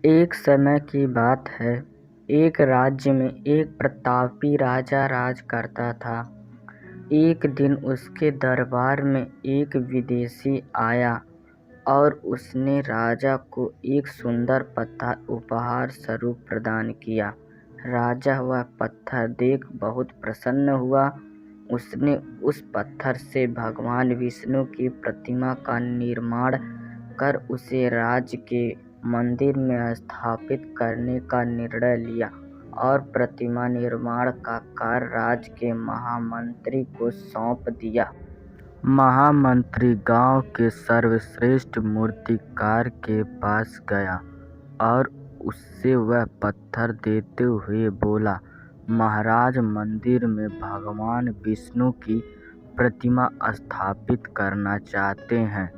एक समय की बात है। एक राज्य में एक प्रतापी राजा राज करता था। एक दिन उसके दरबार में एक विदेशी आया और उसने राजा को एक सुंदर पत्थर उपहार स्वरूप प्रदान किया। राजा वह पत्थर देख बहुत प्रसन्न हुआ। उसने उस पत्थर से भगवान विष्णु की प्रतिमा का निर्माण कर उसे राज्य के मंदिर में स्थापित करने का निर्णय लिया और प्रतिमा निर्माण का कार्य राज्य के महामंत्री को सौंप दिया। महामंत्री गांव के सर्वश्रेष्ठ मूर्तिकार के पास गया और उससे वह पत्थर देते हुए बोला, महाराज, मंदिर में भगवान विष्णु की प्रतिमा स्थापित करना चाहते हैं।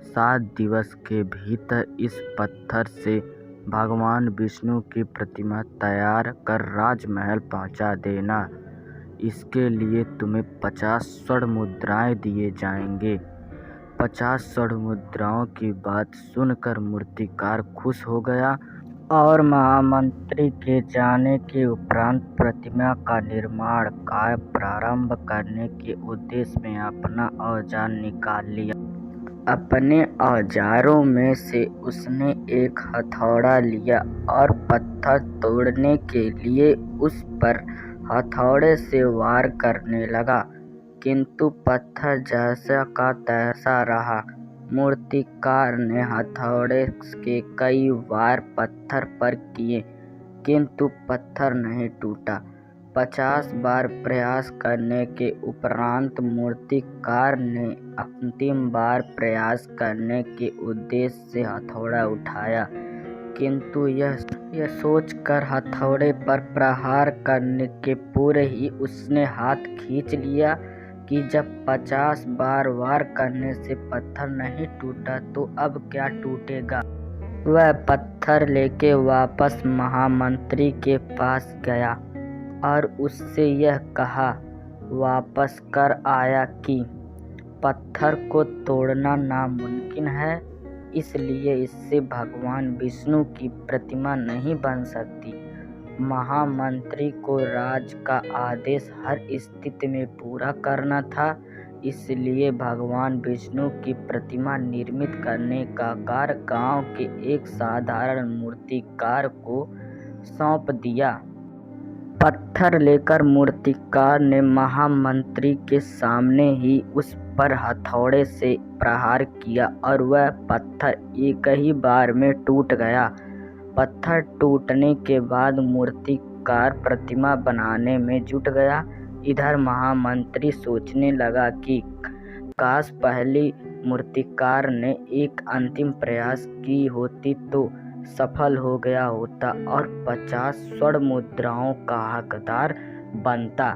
7 दिवस के भीतर इस पत्थर से भगवान विष्णु की प्रतिमा तैयार कर राजमहल पहुंचा देना। इसके लिए तुम्हें 50 स्वर्ण मुद्राएं दिए जाएंगे। 50 स्वर्ण मुद्राओं की बात सुनकर मूर्तिकार खुश हो गया और महामंत्री के जाने के उपरांत प्रतिमा का निर्माण कार्य प्रारंभ करने के उद्देश्य में अपना औजार निकाल लिया। अपने औजारों में से उसने एक हथौड़ा लिया और पत्थर तोड़ने के लिए उस पर हथौड़े से वार करने लगा, किंतु पत्थर जैसा का तैसा रहा। मूर्तिकार ने हथौड़े के कई वार पत्थर पर किए, किंतु पत्थर नहीं टूटा। 50 बार प्रयास करने के उपरांत मूर्तिकार ने अंतिम बार प्रयास करने के उद्देश्य से हथौड़ा उठाया, किंतु यह सोचकर हथौड़े पर प्रहार करने के पूर्व ही उसने हाथ खींच लिया कि जब 50 बार वार करने से पत्थर नहीं टूटा तो अब क्या टूटेगा। वह पत्थर लेके वापस महामंत्री के पास गया और उससे यह कहा वापस कर आया कि पत्थर को तोड़ना नामुमकिन है, इसलिए इससे भगवान विष्णु की प्रतिमा नहीं बन सकती। महामंत्री को राज का आदेश हर स्थिति में पूरा करना था, इसलिए भगवान विष्णु की प्रतिमा निर्मित करने का कार्य गांव के एक साधारण मूर्तिकार को सौंप दिया। पत्थर लेकर मूर्तिकार ने महामंत्री के सामने ही उस पर हथौड़े से प्रहार किया और वह पत्थर एक ही बार में टूट गया। पत्थर टूटने के बाद मूर्तिकार प्रतिमा बनाने में जुट गया। इधर महामंत्री सोचने लगा कि काश पहले मूर्तिकार ने एक अंतिम प्रयास की होती तो सफल हो गया होता और 50 स्वर्ण मुद्राओं का हकदार बनता।